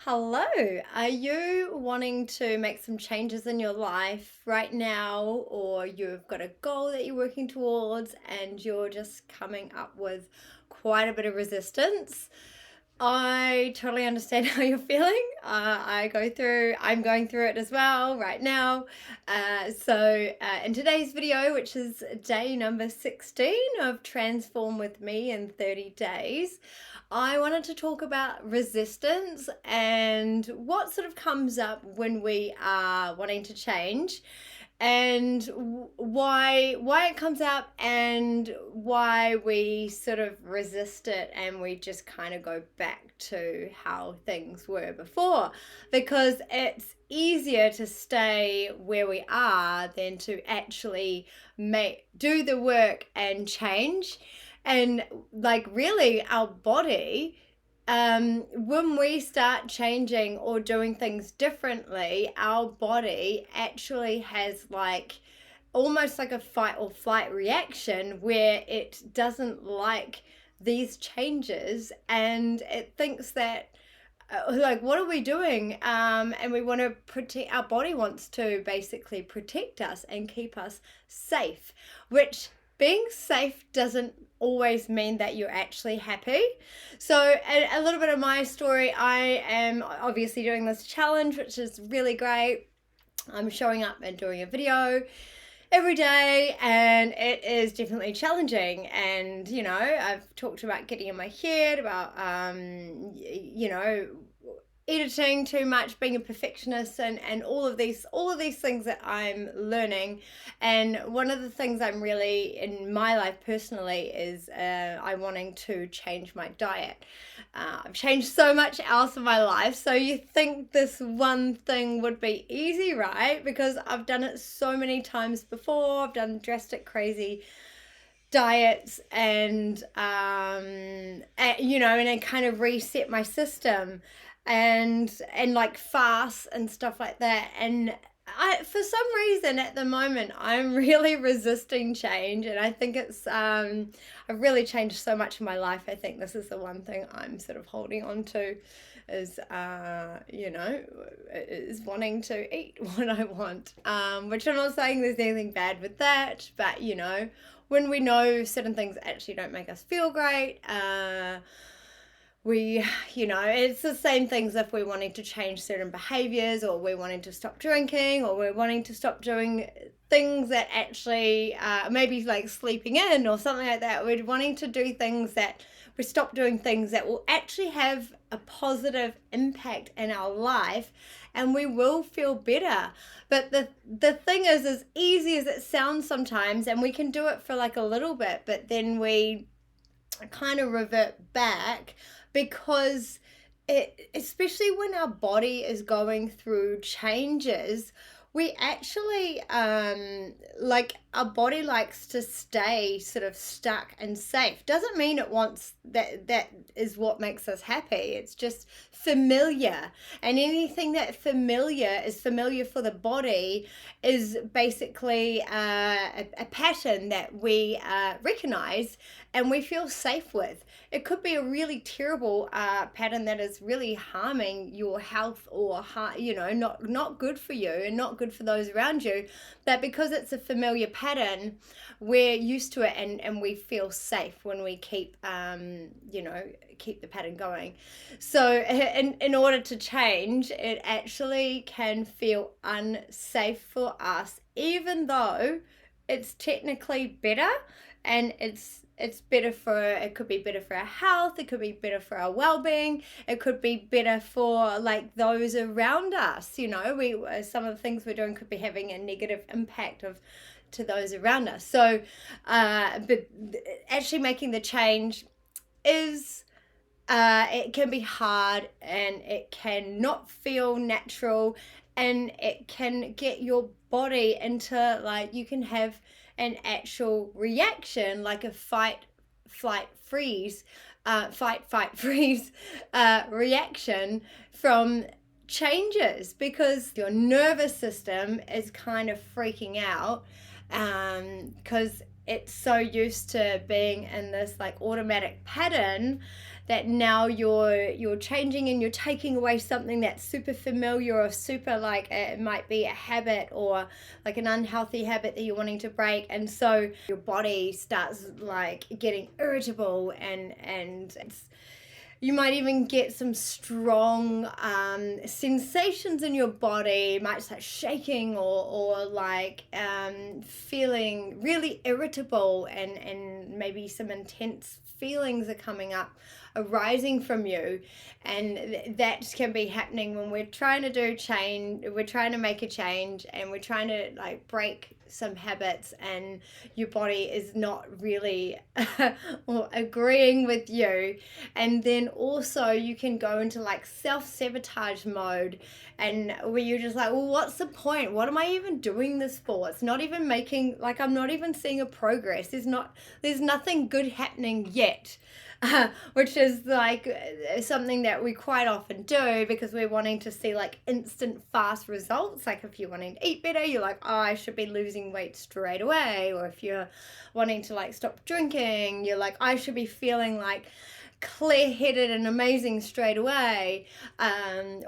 Hello, are you wanting to make some changes in your life right now, or you've got a goal that you're working towards and you're just coming up with quite a bit of resistance? I totally understand how you're feeling. I'm going through it as well right now. In today's video, which is day number 16 of Transform with Me in 30 days, I wanted to talk about resistance and what sort of comes up when we are wanting to change, and why it comes up and why we sort of resist it and we just kind of go back to how things were before, because it's easier to stay where we are than to actually do the work and change. And like, really, our body, when we start changing or doing things differently, our body actually has like almost like a fight or flight reaction where it doesn't like these changes, and it thinks that like, what are we doing? And we want to protect, our body wants to basically protect us and keep us safe, which being safe doesn't always mean that you're actually happy. So a little bit of my story: I am obviously doing this challenge, which is really great. I'm showing up and doing a video every day, and it is definitely challenging. And I've talked about getting in my head about editing too much, being a perfectionist, and all of these things that I'm learning. And one of the things I'm really in my life personally is I'm wanting to change my diet. I've changed so much else in my life, so you think this one thing would be easy, right? Because I've done it so many times before. I've done drastic, crazy diets, and I kind of reset my system, and like fast and stuff like that. And for some reason at the moment, I'm really resisting change, and I think I've really changed so much in my life. I think this is the one thing I'm sort of holding on to, is is wanting to eat what I want. Which I'm not saying there's anything bad with that, but when we know certain things actually don't make us feel great, it's the same things if we're wanting to change certain behaviors, or we're wanting to stop drinking, or we're wanting to stop doing things that actually maybe like sleeping in or something like that. We're wanting to do things that we stop doing things that will actually have a positive impact in our life, and we will feel better. But the thing is, as easy as it sounds sometimes, and we can do it for like a little bit, but then we kind of revert back, because especially when our body is going through changes, we actually like, our body likes to stay sort of stuck and safe. Doesn't mean it wants that is what makes us happy. It's just familiar, and anything that familiar is familiar for the body is basically a pattern that we recognize and we feel safe with. It could be a really terrible pattern that is really harming your health, or not good for you and not good for those around you. But because it's a familiar pattern, we're used to it, and we feel safe when we keep keep the pattern going. So in order to change, it actually can feel unsafe for us, even though it's technically better, and it could be better for our health, it could be better for our well-being, it could be better for like those around us. We some of the things we're doing could be having a negative impact to those around us. So but actually making the change is it can be hard, and it can not feel natural, and it can get your body into, like, you can have an actual reaction, like a fight, freeze reaction from changes, because your nervous system is kind of freaking out, because it's so used to being in this like automatic pattern that now you're changing and you're taking away something that's super familiar or super, like, it might be a habit or like an unhealthy habit that you're wanting to break, and so your body starts like getting irritable, and you might even get some strong sensations in your body. It might start shaking or like feeling really irritable, and maybe some intense feelings are coming up, arising from you. And that can be happening when we're trying to do change, we're trying to make a change, and we're trying to like break some habits, and your body is not really or agreeing with you. And then also you can go into like self-sabotage mode, and where you're just like, well, what's the point? What am I even doing this for? It's not even making, like, I'm not even seeing a progress. There's nothing good happening yet. Which is like something that we quite often do, because we're wanting to see like instant fast results. Like if you're wanting to eat better, you're like, oh, I should be losing weight straight away. Or if you're wanting to like stop drinking, you're like, I should be feeling like clear-headed and amazing straight away,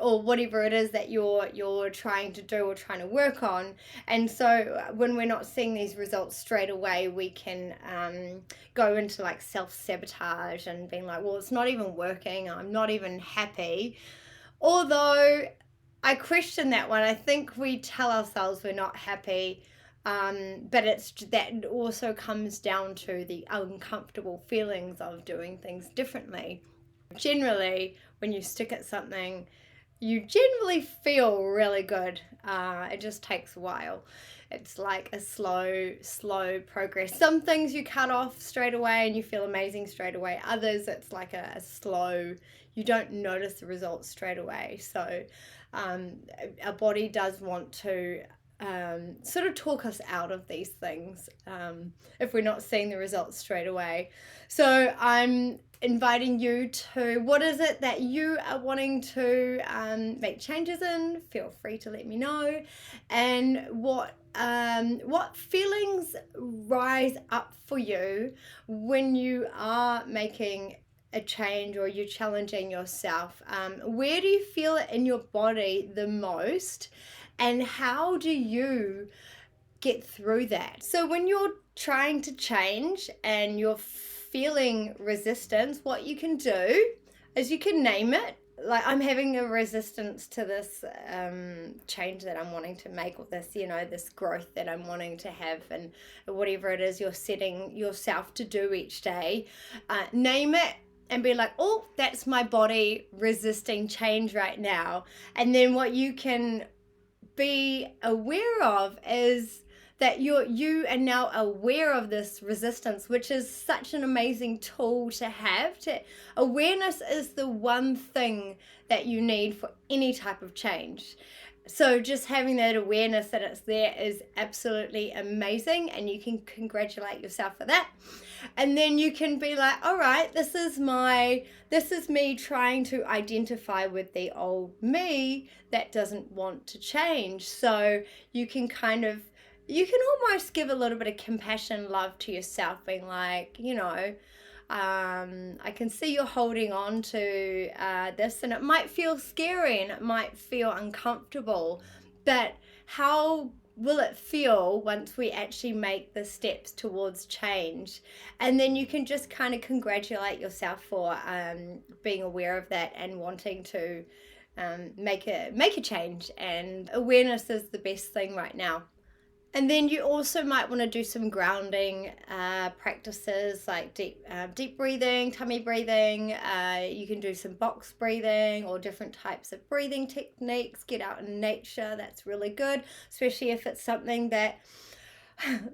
or whatever it is that you're trying to do or trying to work on. And so when we're not seeing these results straight away, we can go into like self-sabotage and being like, well, it's not even working, I'm not even happy. Although I question that one. I think we tell ourselves we're not happy, but it's that also comes down to the uncomfortable feelings of doing things differently. Generally, when you stick at something, you generally feel really good. It just takes a while. It's like a slow progress. Some things you cut off straight away and you feel amazing straight away. Others, it's like a slow, you don't notice the results straight away. So our body does want to sort of talk us out of these things if we're not seeing the results straight away. So I'm inviting you to, what is it that you are wanting to make changes in? Feel free to let me know. And what feelings rise up for you when you are making a change or you're challenging yourself? Where do you feel it in your body the most? And how do you get through that? So when you're trying to change and you're feeling resistance, what you can do is you can name it. Like, I'm having a resistance to this change that I'm wanting to make, or this, this growth that I'm wanting to have, and whatever it is you're setting yourself to do each day. Name it and be like, oh, that's my body resisting change right now. And then what you can be aware of is that you are now aware of this resistance, which is such an amazing tool to have. Awareness is the one thing that you need for any type of change. So just having that awareness that it's there is absolutely amazing, and you can congratulate yourself for that. And then you can be like, all right, this is me trying to identify with the old me that doesn't want to change. So you can almost give a little bit of compassion, love to yourself, being like, I can see you're holding on to this, and it might feel scary and it might feel uncomfortable, but how will it feel once we actually make the steps towards change? And then you can just kind of congratulate yourself for being aware of that and wanting to make a change. And awareness is the best thing right now. And then you also might want to do some grounding practices, like deep breathing, tummy breathing. You can do some box breathing or different types of breathing techniques. Get out in nature. That's really good, especially if it's something that,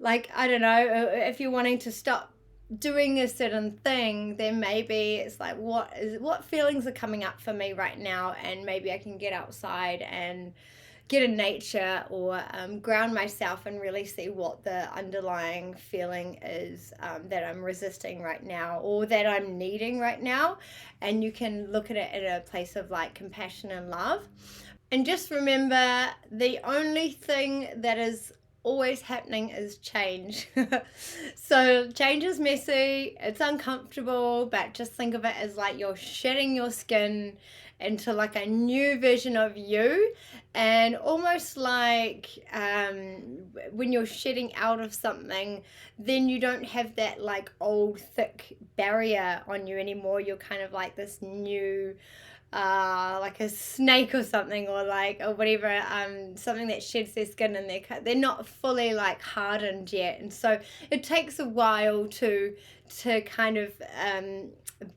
like, I don't know, if you're wanting to stop doing a certain thing, then maybe it's like, what feelings are coming up for me right now, and maybe I can get outside and get in nature, or ground myself and really see what the underlying feeling is that I'm resisting right now, or that I'm needing right now. And you can look at it in a place of like compassion and love. And just remember, the only thing that is always happening is change. So change is messy, it's uncomfortable, but just think of it as like you're shedding your skin into like a new version of you, and almost like when you're shedding out of something, then you don't have that like old thick barrier on you anymore. You're kind of like this new like a snake or something, or like, or whatever, something that sheds their skin, and they're not fully like hardened yet, and so it takes a while to kind of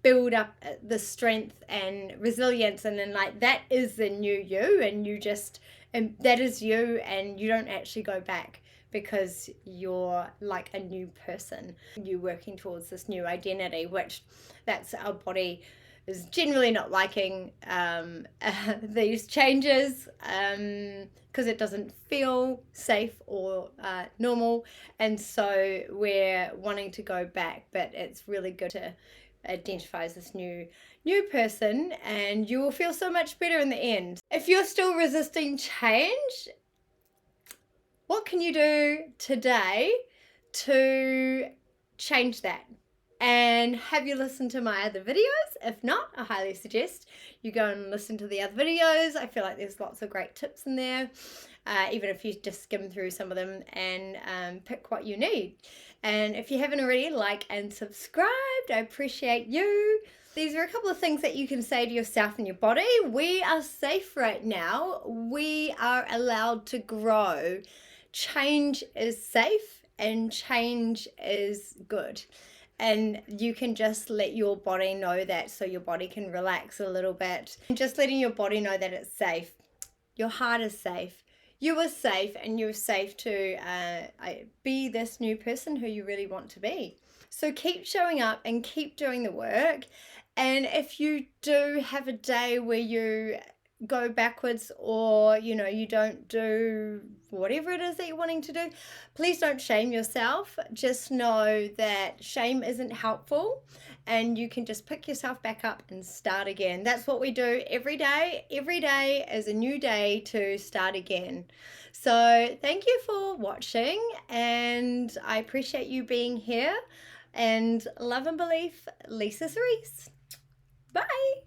build up the strength and resilience, and then like that is the new you, and you just, and that is you, and you don't actually go back because you're like a new person. You're working towards this new identity, which that's our body is generally not liking these changes because it doesn't feel safe or normal, and so we're wanting to go back, but it's really good to identify as this new person, and you will feel so much better in the end. If you're still resisting change, what can you do today to change that? And have you listened to my other videos? If not, I highly suggest you go and listen to the other videos. I feel like there's lots of great tips in there, even if you just skim through some of them and pick what you need. And if you haven't already, like and subscribed. I appreciate you. These are a couple of things that you can say to yourself and your body. We are safe right now. We are allowed to grow. Change is safe and change is good. And you can just let your body know that, so your body can relax a little bit. And just letting your body know that it's safe. Your heart is safe. You are safe, and you're safe to be this new person who you really want to be. So keep showing up and keep doing the work. And if you do have a day where you go backwards, or you don't do whatever it is that you're wanting to do, please don't shame yourself. Just know that shame isn't helpful, and you can just pick yourself back up and start again. That's what we do every day. Every day is a new day to start again. So thank you for watching, and I appreciate you being here. And love and belief, Lisa Cerise. Bye.